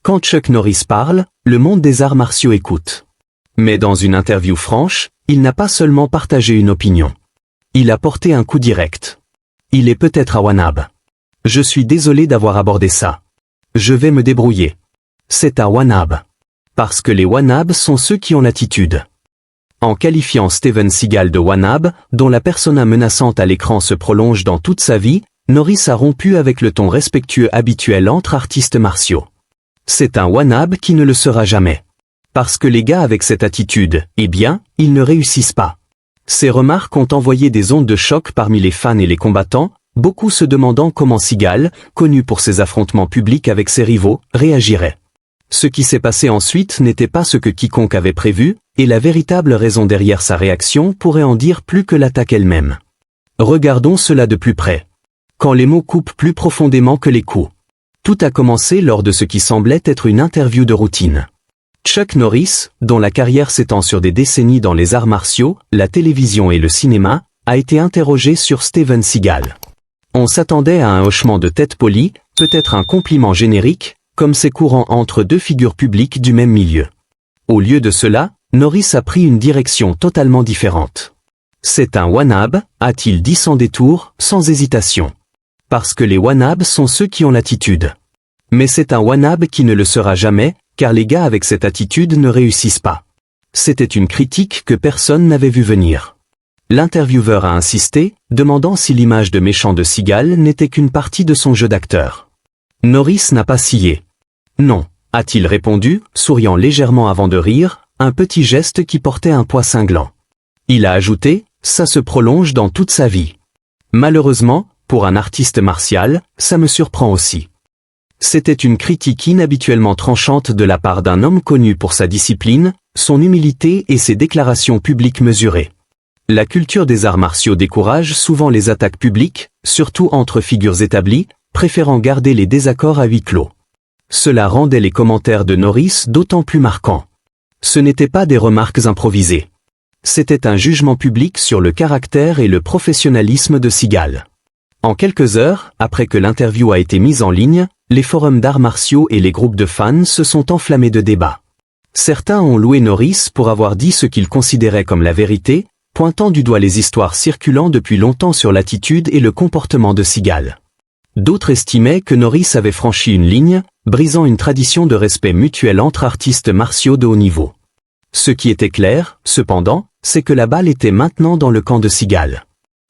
Quand Chuck Norris parle, le monde des arts martiaux écoute. Mais dans une interview franche, il n'a pas seulement partagé une opinion. Il a porté un coup direct. Il est peut-être un one-up. Je suis désolé d'avoir abordé ça. Je vais me débrouiller. C'est un one-up. Parce que les one-up sont ceux qui ont l'attitude. En qualifiant Steven Seagal de one-up, dont la persona menaçante à l'écran se prolonge dans toute sa vie, Norris a rompu avec le ton respectueux habituel entre artistes martiaux. C'est un one-up qui ne le sera jamais. Parce que les gars avec cette attitude, eh bien, ils ne réussissent pas. Ces remarques ont envoyé des ondes de choc parmi les fans et les combattants, beaucoup se demandant comment Seagal, connu pour ses affrontements publics avec ses rivaux, réagirait. Ce qui s'est passé ensuite n'était pas ce que quiconque avait prévu, et la véritable raison derrière sa réaction pourrait en dire plus que l'attaque elle-même. Regardons cela de plus près. Quand les mots coupent plus profondément que les coups. Tout a commencé lors de ce qui semblait être une interview de routine. Chuck Norris, dont la carrière s'étend sur des décennies dans les arts martiaux, la télévision et le cinéma, a été interrogé sur Steven Seagal. On s'attendait à un hochement de tête poli, peut-être un compliment générique, comme c'est courant entre deux figures publiques du même milieu. Au lieu de cela, Norris a pris une direction totalement différente. C'est un one-up, a-t-il dit sans détour, sans hésitation. Parce que les one-up sont ceux qui ont l'attitude. Mais c'est un one-up qui ne le sera jamais, car les gars avec cette attitude ne réussissent pas. C'était une critique que personne n'avait vu venir. L'intervieweur a insisté, demandant si l'image de méchant de Seagal n'était qu'une partie de son jeu d'acteur. Norris n'a pas scié. Non, a-t-il répondu, souriant légèrement avant de rire, un petit geste qui portait un poids cinglant. Il a ajouté, ça se prolonge dans toute sa vie. Malheureusement, pour un artiste martial, ça me surprend aussi. C'était une critique inhabituellement tranchante de la part d'un homme connu pour sa discipline, son humilité et ses déclarations publiques mesurées. La culture des arts martiaux décourage souvent les attaques publiques, surtout entre figures établies, préférant garder les désaccords à huis clos. Cela rendait les commentaires de Norris d'autant plus marquants. Ce n'étaient pas des remarques improvisées. C'était un jugement public sur le caractère et le professionnalisme de Seagal. En quelques heures, après que l'interview a été mise en ligne, les forums d'arts martiaux et les groupes de fans se sont enflammés de débats. Certains ont loué Norris pour avoir dit ce qu'ils considéraient comme la vérité, pointant du doigt les histoires circulant depuis longtemps sur l'attitude et le comportement de Seagal. D'autres estimaient que Norris avait franchi une ligne, brisant une tradition de respect mutuel entre artistes martiaux de haut niveau. Ce qui était clair, cependant, c'est que la balle était maintenant dans le camp de Seagal.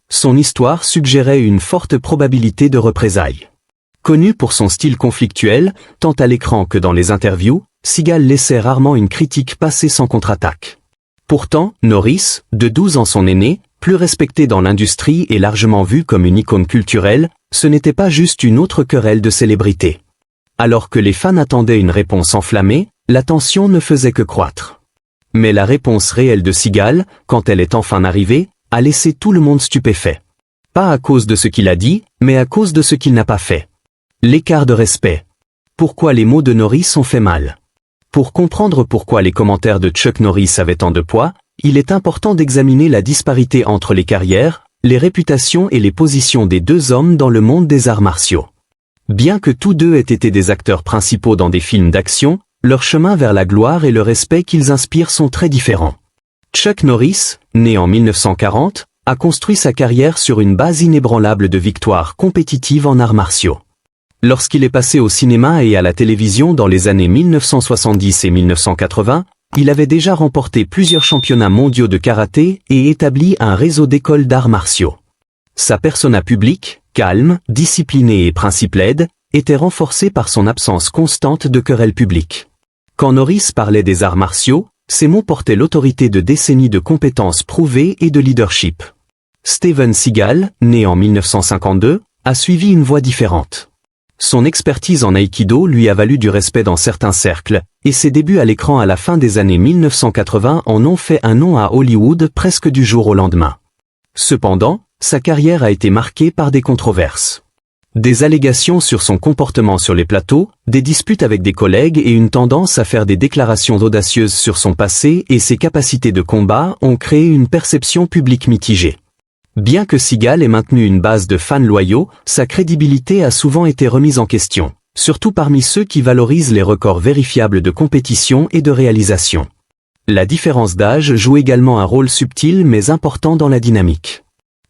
Son histoire suggérait une forte probabilité de représailles. Connu pour son style conflictuel, tant à l'écran que dans les interviews, Seagal laissait rarement une critique passer sans contre-attaque. Pourtant, Norris, de 12 ans son aîné, plus respecté dans l'industrie et largement vu comme une icône culturelle, ce n'était pas juste une autre querelle de célébrité. Alors que les fans attendaient une réponse enflammée, la tension ne faisait que croître. Mais la réponse réelle de Seagal, quand elle est enfin arrivée, a laissé tout le monde stupéfait. Pas à cause de ce qu'il a dit, mais à cause de ce qu'il n'a pas fait. L'écart de respect. Pourquoi les mots de Norris ont fait mal? Pour comprendre pourquoi les commentaires de Chuck Norris avaient tant de poids, il est important d'examiner la disparité entre les carrières, les réputations et les positions des deux hommes dans le monde des arts martiaux. Bien que tous deux aient été des acteurs principaux dans des films d'action, leur chemin vers la gloire et le respect qu'ils inspirent sont très différents. Chuck Norris, né en 1940, a construit sa carrière sur une base inébranlable de victoires compétitives en arts martiaux. Lorsqu'il est passé au cinéma et à la télévision dans les années 1970 et 1980, il avait déjà remporté plusieurs championnats mondiaux de karaté et établi un réseau d'écoles d'arts martiaux. Sa persona publique, calme, disciplinée et principe-laide, était renforcée par son absence constante de querelles publiques. Quand Norris parlait des arts martiaux, ces mots portaient l'autorité de décennies de compétences prouvées et de leadership. Steven Seagal, né en 1952, a suivi une voie différente. Son expertise en aïkido lui a valu du respect dans certains cercles, et ses débuts à l'écran à la fin des années 1980 en ont fait un nom à Hollywood presque du jour au lendemain. Cependant, sa carrière a été marquée par des controverses. Des allégations sur son comportement sur les plateaux, des disputes avec des collègues et une tendance à faire des déclarations audacieuses sur son passé et ses capacités de combat ont créé une perception publique mitigée. Bien que Seagal ait maintenu une base de fans loyaux, sa crédibilité a souvent été remise en question, surtout parmi ceux qui valorisent les records vérifiables de compétition et de réalisation. La différence d'âge joue également un rôle subtil mais important dans la dynamique.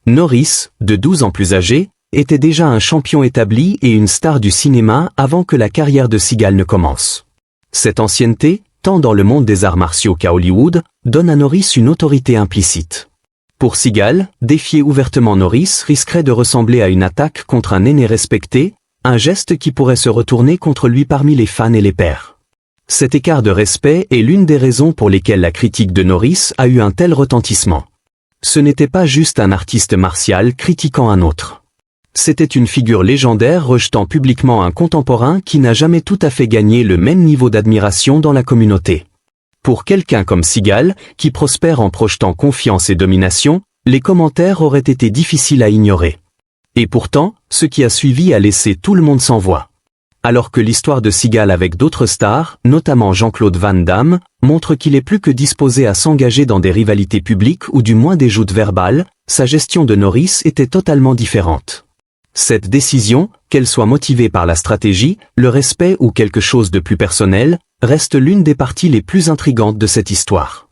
Norris, de 12 ans plus âgé, était déjà un champion établi et une star du cinéma avant que la carrière de Seagal ne commence. Cette ancienneté, tant dans le monde des arts martiaux qu'à Hollywood, donne à Norris une autorité implicite. Pour Seagal, défier ouvertement Norris risquerait de ressembler à une attaque contre un aîné respecté, un geste qui pourrait se retourner contre lui parmi les fans et les pairs. Cet écart de respect est l'une des raisons pour lesquelles la critique de Norris a eu un tel retentissement. Ce n'était pas juste un artiste martial critiquant un autre. C'était une figure légendaire rejetant publiquement un contemporain qui n'a jamais tout à fait gagné le même niveau d'admiration dans la communauté. Pour quelqu'un comme Seagal, qui prospère en projetant confiance et domination, les commentaires auraient été difficiles à ignorer. Et pourtant, ce qui a suivi a laissé tout le monde sans voix. Alors que l'histoire de Seagal avec d'autres stars, notamment Jean-Claude Van Damme, montre qu'il est plus que disposé à s'engager dans des rivalités publiques ou du moins des joutes verbales, sa gestion de Norris était totalement différente. Cette décision, qu'elle soit motivée par la stratégie, le respect ou quelque chose de plus personnel, reste l'une des parties les plus intrigantes de cette histoire.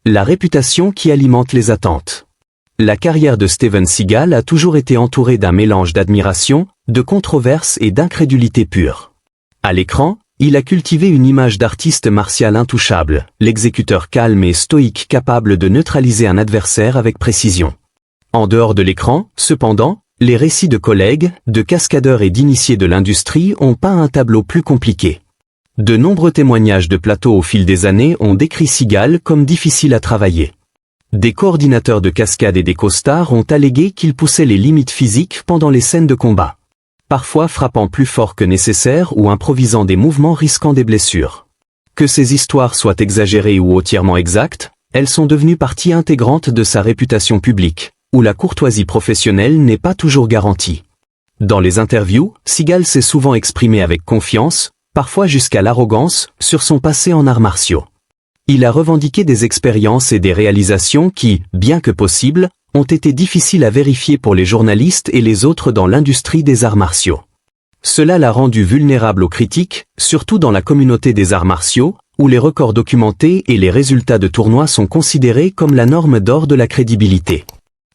La réputation qui alimente les attentes. La carrière de Steven Seagal a toujours été entourée d'un mélange d'admiration, de controverse et d'incrédulité pure. À l'écran, il a cultivé une image d'artiste martial intouchable, l'exécuteur calme et stoïque capable de neutraliser un adversaire avec précision. En dehors de l'écran, cependant, les récits de collègues, de cascadeurs et d'initiés de l'industrie ont peint un tableau plus compliqué. De nombreux témoignages de plateau au fil des années ont décrit Seagal comme difficile à travailler. Des coordinateurs de cascade et des costards ont allégué qu'il poussait les limites physiques pendant les scènes de combat. Parfois frappant plus fort que nécessaire ou improvisant des mouvements risquant des blessures. Que ces histoires soient exagérées ou entièrement exactes, elles sont devenues partie intégrante de sa réputation publique, où la courtoisie professionnelle n'est pas toujours garantie. Dans les interviews, Seagal s'est souvent exprimé avec confiance, parfois jusqu'à l'arrogance, sur son passé en arts martiaux. Il a revendiqué des expériences et des réalisations qui, bien que possibles, ont été difficiles à vérifier pour les journalistes et les autres dans l'industrie des arts martiaux. Cela l'a rendu vulnérable aux critiques, surtout dans la communauté des arts martiaux, où les records documentés et les résultats de tournois sont considérés comme la norme d'or de la crédibilité.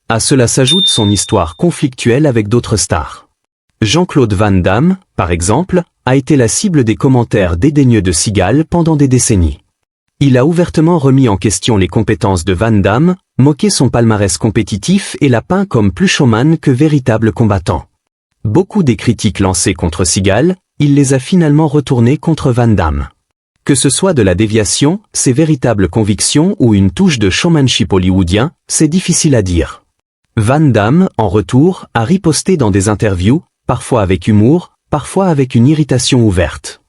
À cela s'ajoute son histoire conflictuelle avec d'autres stars. Jean-Claude Van Damme, par exemple, a été la cible des commentaires dédaigneux de Seagal pendant des décennies. Il a ouvertement remis en question les compétences de Van Damme, moqué son palmarès compétitif et l'a peint comme plus showman que véritable combattant. Beaucoup des critiques lancées contre Seagal, il les a finalement retournées contre Van Damme. Que ce soit de la déviation, ses véritables convictions ou une touche de showmanship hollywoodien, c'est difficile à dire. Van Damme, en retour, a riposté dans des interviews, parfois avec humour, parfois avec une irritation ouverte.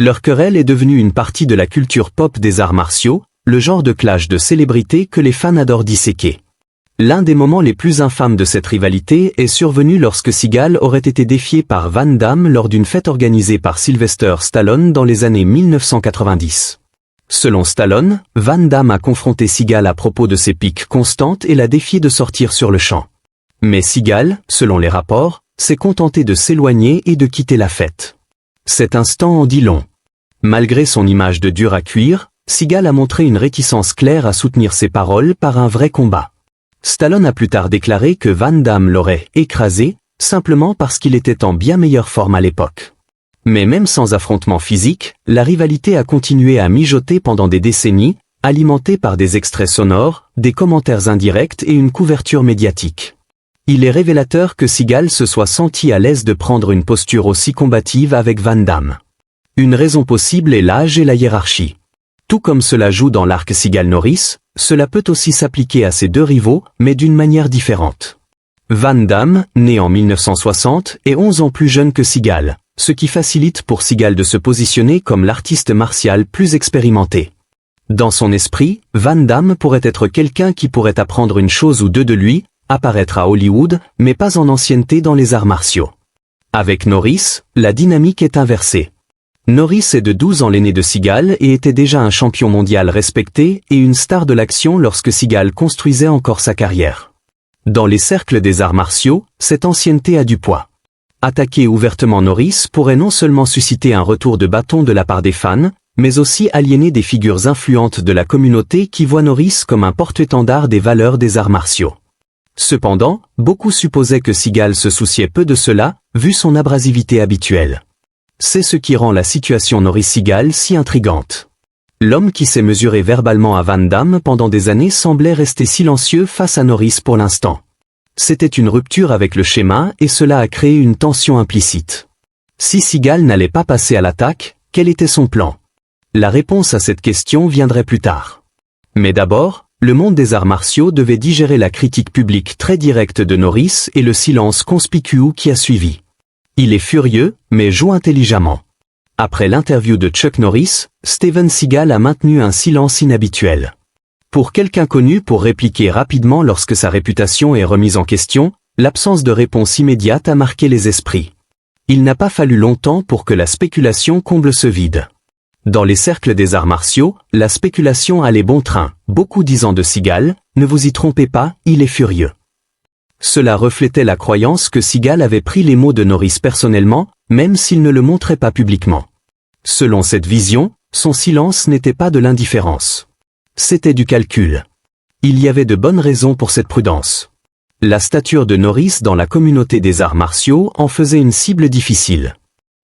Leur querelle est devenue une partie de la culture pop des arts martiaux, le genre de clash de célébrités que les fans adorent disséquer. L'un des moments les plus infâmes de cette rivalité est survenu lorsque Seagal aurait été défié par Van Damme lors d'une fête organisée par Sylvester Stallone dans les années 1990. Selon Stallone, Van Damme a confronté Seagal à propos de ses piques constantes et l'a défié de sortir sur le champ. Mais Seagal, selon les rapports, s'est contenté de s'éloigner et de quitter la fête. Cet instant en dit long. Malgré son image de dur à cuire, Seagal a montré une réticence claire à soutenir ses paroles par un vrai combat. Stallone a plus tard déclaré que Van Damme l'aurait écrasé, simplement parce qu'il était en bien meilleure forme à l'époque. Mais même sans affrontement physique, la rivalité a continué à mijoter pendant des décennies, alimentée par des extraits sonores, des commentaires indirects et une couverture médiatique. Il est révélateur que Seagal se soit senti à l'aise de prendre une posture aussi combative avec Van Damme. Une raison possible est l'âge et la hiérarchie. Tout comme cela joue dans l'arc Seagal-Norris, cela peut aussi s'appliquer à ces deux rivaux, mais d'une manière différente. Van Damme, né en 1960, est 11 ans plus jeune que Seagal, ce qui facilite pour Seagal de se positionner comme l'artiste martial plus expérimenté. Dans son esprit, Van Damme pourrait être quelqu'un qui pourrait apprendre une chose ou deux de lui, apparaître à Hollywood, mais pas en ancienneté dans les arts martiaux. Avec Norris, la dynamique est inversée. Norris est de 12 ans l'aîné de Seagal et était déjà un champion mondial respecté et une star de l'action lorsque Seagal construisait encore sa carrière. Dans les cercles des arts martiaux, cette ancienneté a du poids. Attaquer ouvertement Norris pourrait non seulement susciter un retour de bâton de la part des fans, mais aussi aliéner des figures influentes de la communauté qui voient Norris comme un porte-étendard des valeurs des arts martiaux. Cependant, beaucoup supposaient que Seagal se souciait peu de cela, vu son abrasivité habituelle. C'est ce qui rend la situation Norris-Seagal si intrigante. L'homme qui s'est mesuré verbalement à Van Damme pendant des années semblait rester silencieux face à Norris pour l'instant. C'était une rupture avec le schéma et cela a créé une tension implicite. Si Seagal n'allait pas passer à l'attaque, quel était son plan? La réponse à cette question viendrait plus tard. Mais d'abord, le monde des arts martiaux devait digérer la critique publique très directe de Norris et le silence conspicueux qui a suivi. Il est furieux, mais joue intelligemment. Après l'interview de Chuck Norris, Steven Seagal a maintenu un silence inhabituel. Pour quelqu'un connu pour répliquer rapidement lorsque sa réputation est remise en question, l'absence de réponse immédiate a marqué les esprits. Il n'a pas fallu longtemps pour que la spéculation comble ce vide. Dans les cercles des arts martiaux, la spéculation allait bon train, beaucoup disant de Seagal, ne vous y trompez pas, il est furieux. Cela reflétait la croyance que Seagal avait pris les mots de Norris personnellement, même s'il ne le montrait pas publiquement. Selon cette vision, son silence n'était pas de l'indifférence. C'était du calcul. Il y avait de bonnes raisons pour cette prudence. La stature de Norris dans la communauté des arts martiaux en faisait une cible difficile.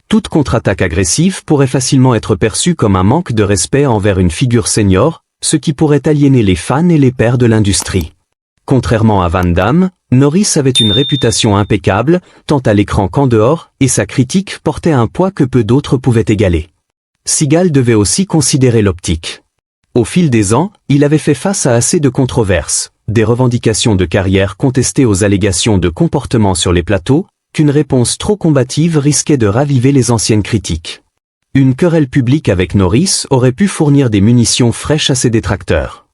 Toute contre-attaque agressive pourrait facilement être perçue comme un manque de respect envers une figure senior, ce qui pourrait aliéner les fans et les pairs de l'industrie. Contrairement à Van Damme, Norris avait une réputation impeccable, tant à l'écran qu'en dehors, et sa critique portait un poids que peu d'autres pouvaient égaler. Seagal devait aussi considérer l'optique. Au fil des ans, il avait fait face à assez de controverses, des revendications de carrière contestées aux allégations de comportement sur les plateaux, qu'une réponse trop combative risquait de raviver les anciennes critiques. Une querelle publique avec Norris aurait pu fournir des munitions fraîches à ses détracteurs.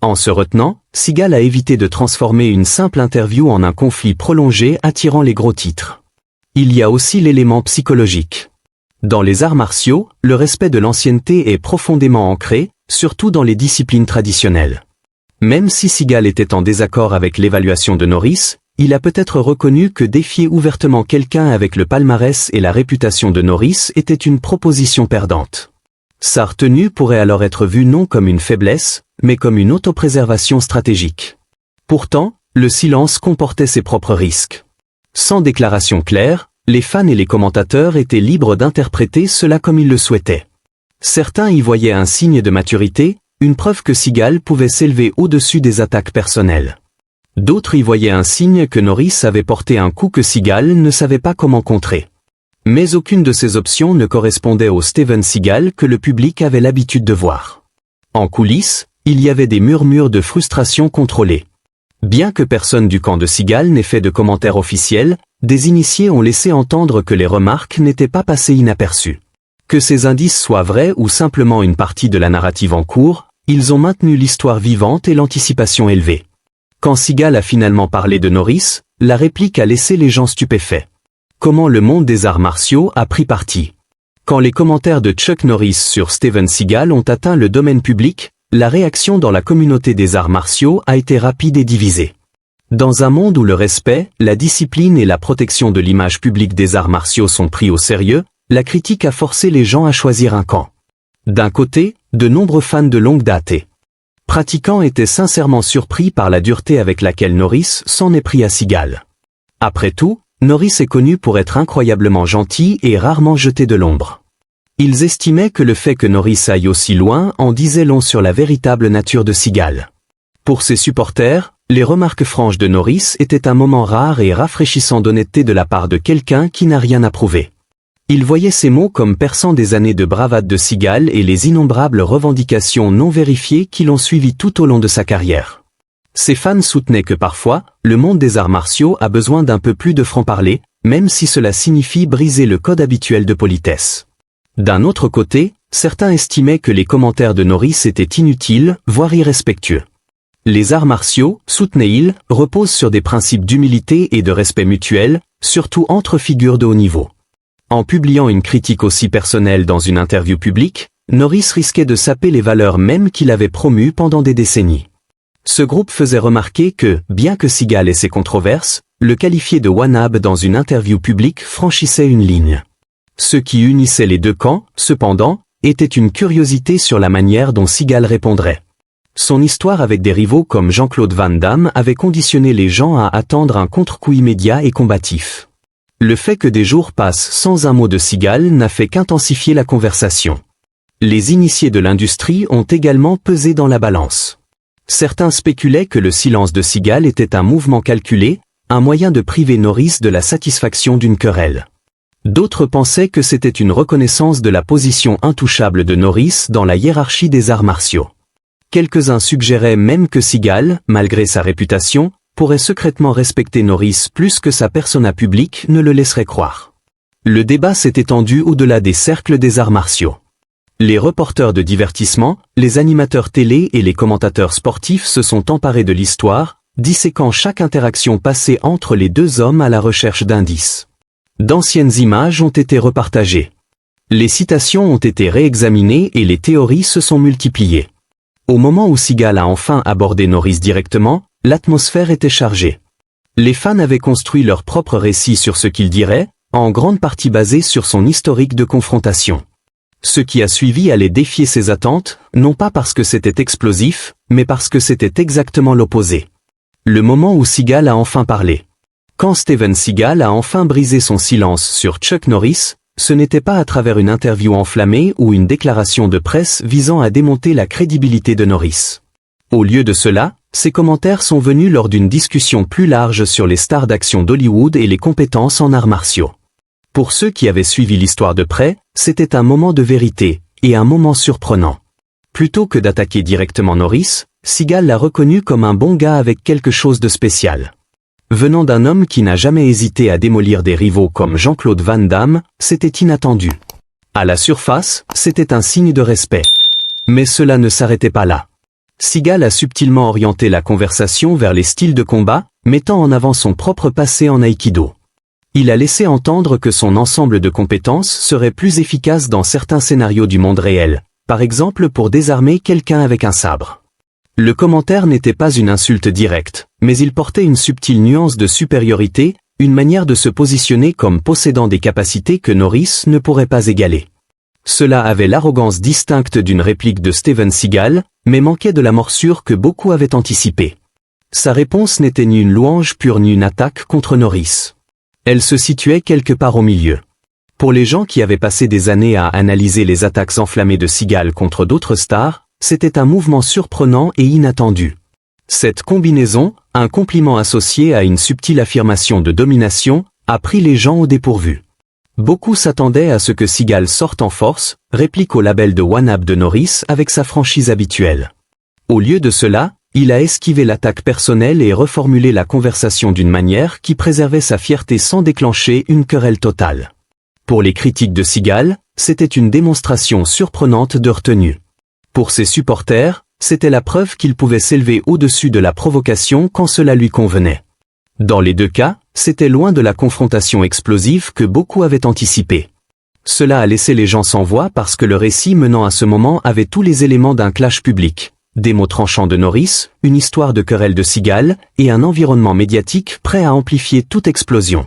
En se retenant, Seagal a évité de transformer une simple interview en un conflit prolongé attirant les gros titres. Il y a aussi l'élément psychologique. Dans les arts martiaux, le respect de l'ancienneté est profondément ancré, surtout dans les disciplines traditionnelles. Même si Seagal était en désaccord avec l'évaluation de Norris, il a peut-être reconnu que défier ouvertement quelqu'un avec le palmarès et la réputation de Norris était une proposition perdante. Sa retenue pourrait alors être vue non comme une faiblesse, mais comme une autopréservation stratégique. Pourtant, le silence comportait ses propres risques. Sans déclaration claire, les fans et les commentateurs étaient libres d'interpréter cela comme ils le souhaitaient. Certains y voyaient un signe de maturité, une preuve que Seagal pouvait s'élever au-dessus des attaques personnelles. D'autres y voyaient un signe que Norris avait porté un coup que Seagal ne savait pas comment contrer. Mais aucune de ces options ne correspondait au Steven Seagal que le public avait l'habitude de voir. En coulisses, il y avait des murmures de frustration contrôlés. Bien que personne du camp de Seagal n'ait fait de commentaires officiels, des initiés ont laissé entendre que les remarques n'étaient pas passées inaperçues. Que ces indices soient vrais ou simplement une partie de la narrative en cours, ils ont maintenu l'histoire vivante et l'anticipation élevée. Quand Seagal a finalement parlé de Norris, la réplique a laissé les gens stupéfaits. Comment le monde des arts martiaux a pris parti? Quand les commentaires de Chuck Norris sur Steven Seagal ont atteint le domaine public, la réaction dans la communauté des arts martiaux a été rapide et divisée. Dans un monde où le respect, la discipline et la protection de l'image publique des arts martiaux sont pris au sérieux, la critique a forcé les gens à choisir un camp. D'un côté, de nombreux fans de longue date et pratiquants étaient sincèrement surpris par la dureté avec laquelle Norris s'en est pris à Seagal. Après tout, Norris est connu pour être incroyablement gentil et rarement jeté de l'ombre. Ils estimaient que le fait que Norris aille aussi loin en disait long sur la véritable nature de Seagal. Pour ses supporters, les remarques franches de Norris étaient un moment rare et rafraîchissant d'honnêteté de la part de quelqu'un qui n'a rien à prouver. Ils voyaient ces mots comme perçant des années de bravade de Seagal et les innombrables revendications non vérifiées qui l'ont suivi tout au long de sa carrière. Ses fans soutenaient que parfois, le monde des arts martiaux a besoin d'un peu plus de franc-parler, même si cela signifie briser le code habituel de politesse. D'un autre côté, certains estimaient que les commentaires de Norris étaient inutiles, voire irrespectueux. Les arts martiaux, soutenait-il, reposent sur des principes d'humilité et de respect mutuel, surtout entre figures de haut niveau. En publiant une critique aussi personnelle dans une interview publique, Norris risquait de saper les valeurs mêmes qu'il avait promues pendant des décennies. Ce groupe faisait remarquer que, bien que Seagal ait ses controverses, le qualifié de wannabe dans une interview publique franchissait une ligne. Ce qui unissait les deux camps, cependant, était une curiosité sur la manière dont Seagal répondrait. Son histoire avec des rivaux comme Jean-Claude Van Damme avait conditionné les gens à attendre un contre-coup immédiat et combatif. Le fait que des jours passent sans un mot de Seagal n'a fait qu'intensifier la conversation. Les initiés de l'industrie ont également pesé dans la balance. Certains spéculaient que le silence de Seagal était un mouvement calculé, un moyen de priver Norris de la satisfaction d'une querelle. D'autres pensaient que c'était une reconnaissance de la position intouchable de Norris dans la hiérarchie des arts martiaux. Quelques-uns suggéraient même que Seagal, malgré sa réputation, pourrait secrètement respecter Norris plus que sa persona publique ne le laisserait croire. Le débat s'est étendu au-delà des cercles des arts martiaux. Les reporters de divertissement, les animateurs télé et les commentateurs sportifs se sont emparés de l'histoire, disséquant chaque interaction passée entre les deux hommes à la recherche d'indices. D'anciennes images ont été repartagées. Les citations ont été réexaminées et les théories se sont multipliées. Au moment où Seagal a enfin abordé Norris directement, l'atmosphère était chargée. Les fans avaient construit leur propre récit sur ce qu'il dirait, en grande partie basé sur son historique de confrontation. Ce qui a suivi allait défier ses attentes, non pas parce que c'était explosif, mais parce que c'était exactement l'opposé. Le moment où Seagal a enfin parlé. Quand Steven Seagal a enfin brisé son silence sur Chuck Norris, ce n'était pas à travers une interview enflammée ou une déclaration de presse visant à démonter la crédibilité de Norris. Au lieu de cela, ces commentaires sont venus lors d'une discussion plus large sur les stars d'action d'Hollywood et les compétences en arts martiaux. Pour ceux qui avaient suivi l'histoire de près, c'était un moment de vérité, et un moment surprenant. Plutôt que d'attaquer directement Norris, Seagal l'a reconnu comme un bon gars avec quelque chose de spécial. Venant d'un homme qui n'a jamais hésité à démolir des rivaux comme Jean-Claude Van Damme, c'était inattendu. À la surface, c'était un signe de respect. Mais cela ne s'arrêtait pas là. Seagal a subtilement orienté la conversation vers les styles de combat, mettant en avant son propre passé en aïkido. Il a laissé entendre que son ensemble de compétences serait plus efficace dans certains scénarios du monde réel, par exemple pour désarmer quelqu'un avec un sabre. Le commentaire n'était pas une insulte directe, mais il portait une subtile nuance de supériorité, une manière de se positionner comme possédant des capacités que Norris ne pourrait pas égaler. Cela avait l'arrogance distincte d'une réplique de Steven Seagal, mais manquait de la morsure que beaucoup avaient anticipée. Sa réponse n'était ni une louange pure ni une attaque contre Norris. Elle se situait quelque part au milieu. Pour les gens qui avaient passé des années à analyser les attaques enflammées de Seagal contre d'autres stars, c'était un mouvement surprenant et inattendu. Cette combinaison, un compliment associé à une subtile affirmation de domination, a pris les gens au dépourvu. Beaucoup s'attendaient à ce que Seagal sorte en force, réplique au label de wannabe de Norris avec sa franchise habituelle. Au lieu de cela, il a esquivé l'attaque personnelle et reformulé la conversation d'une manière qui préservait sa fierté sans déclencher une querelle totale. Pour les critiques de Seagal, c'était une démonstration surprenante de retenue. Pour ses supporters, c'était la preuve qu'il pouvait s'élever au-dessus de la provocation quand cela lui convenait. Dans les deux cas, c'était loin de la confrontation explosive que beaucoup avaient anticipée. Cela a laissé les gens sans voix parce que le récit menant à ce moment avait tous les éléments d'un clash public, des mots tranchants de Norris, une histoire de querelle de Seagal, et un environnement médiatique prêt à amplifier toute explosion.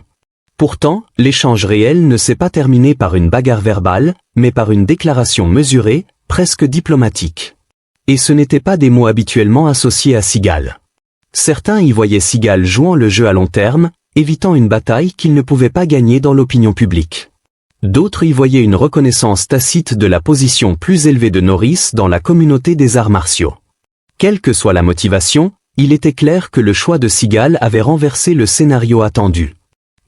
Pourtant, l'échange réel ne s'est pas terminé par une bagarre verbale, mais par une déclaration mesurée, presque diplomatique. Et ce n'étaient pas des mots habituellement associés à Seagal. Certains y voyaient Seagal jouant le jeu à long terme, évitant une bataille qu'il ne pouvait pas gagner dans l'opinion publique. D'autres y voyaient une reconnaissance tacite de la position plus élevée de Norris dans la communauté des arts martiaux. Quelle que soit la motivation, il était clair que le choix de Seagal avait renversé le scénario attendu.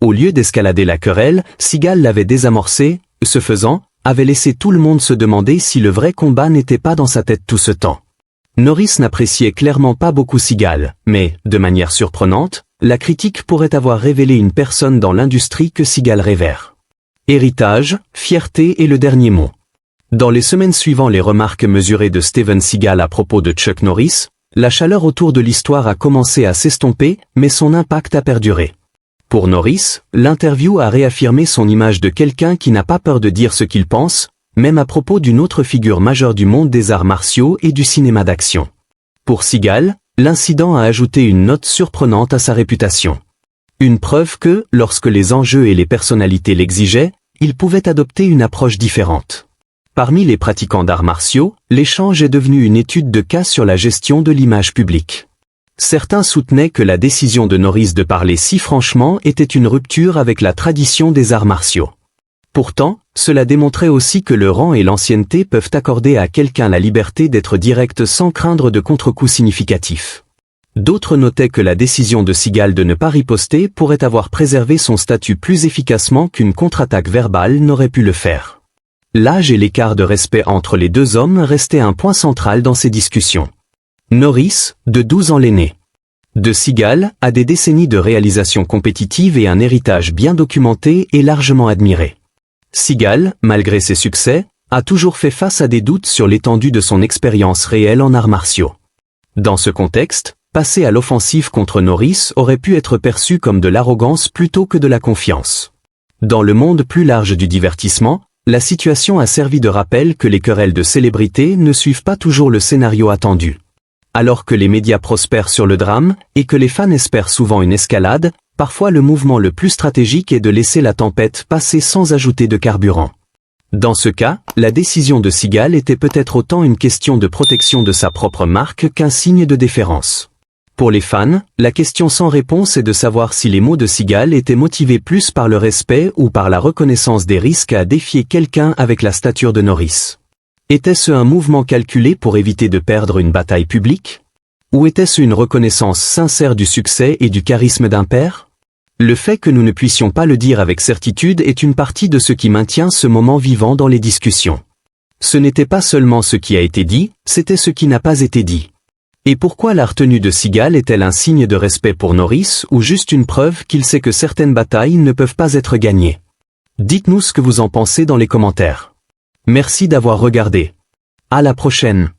Au lieu d'escalader la querelle, Seagal l'avait désamorcée, ce faisant, avait laissé tout le monde se demander si le vrai combat n'était pas dans sa tête tout ce temps. Norris n'appréciait clairement pas beaucoup Seagal, mais, de manière surprenante, la critique pourrait avoir révélé une personne dans l'industrie que Seagal révère. Héritage, fierté et le dernier mot. Dans les semaines suivant les remarques mesurées de Steven Seagal à propos de Chuck Norris, la chaleur autour de l'histoire a commencé à s'estomper, mais son impact a perduré. Pour Norris, l'interview a réaffirmé son image de quelqu'un qui n'a pas peur de dire ce qu'il pense, même à propos d'une autre figure majeure du monde des arts martiaux et du cinéma d'action. Pour Seagal, l'incident a ajouté une note surprenante à sa réputation. Une preuve que, lorsque les enjeux et les personnalités l'exigeaient, il pouvait adopter une approche différente. Parmi les pratiquants d'arts martiaux, l'échange est devenu une étude de cas sur la gestion de l'image publique. Certains soutenaient que la décision de Norris de parler si franchement était une rupture avec la tradition des arts martiaux. Pourtant, cela démontrait aussi que le rang et l'ancienneté peuvent accorder à quelqu'un la liberté d'être direct sans craindre de contre-coups significatifs. D'autres notaient que la décision de Seagal de ne pas riposter pourrait avoir préservé son statut plus efficacement qu'une contre-attaque verbale n'aurait pu le faire. L'âge et l'écart de respect entre les deux hommes restaient un point central dans ces discussions. Norris, de 12 ans l'aîné. De Seagal, a des décennies de réalisations compétitives et un héritage bien documenté et largement admiré. Seagal, malgré ses succès, a toujours fait face à des doutes sur l'étendue de son expérience réelle en arts martiaux. Dans ce contexte, passer à l'offensive contre Norris aurait pu être perçu comme de l'arrogance plutôt que de la confiance. Dans le monde plus large du divertissement, la situation a servi de rappel que les querelles de célébrités ne suivent pas toujours le scénario attendu. Alors que les médias prospèrent sur le drame, et que les fans espèrent souvent une escalade, parfois le mouvement le plus stratégique est de laisser la tempête passer sans ajouter de carburant. Dans ce cas, la décision de Seagal était peut-être autant une question de protection de sa propre marque qu'un signe de déférence. Pour les fans, la question sans réponse est de savoir si les mots de Seagal étaient motivés plus par le respect ou par la reconnaissance des risques à défier quelqu'un avec la stature de Norris. Était-ce un mouvement calculé pour éviter de perdre une bataille publique? Ou était-ce une reconnaissance sincère du succès et du charisme d'un père? Le fait que nous ne puissions pas le dire avec certitude est une partie de ce qui maintient ce moment vivant dans les discussions. Ce n'était pas seulement ce qui a été dit, c'était ce qui n'a pas été dit. Et pourquoi la retenue de Seagal est-elle un signe de respect pour Norris ou juste une preuve qu'il sait que certaines batailles ne peuvent pas être gagnées? Dites-nous ce que vous en pensez dans les commentaires. Merci d'avoir regardé. À la prochaine.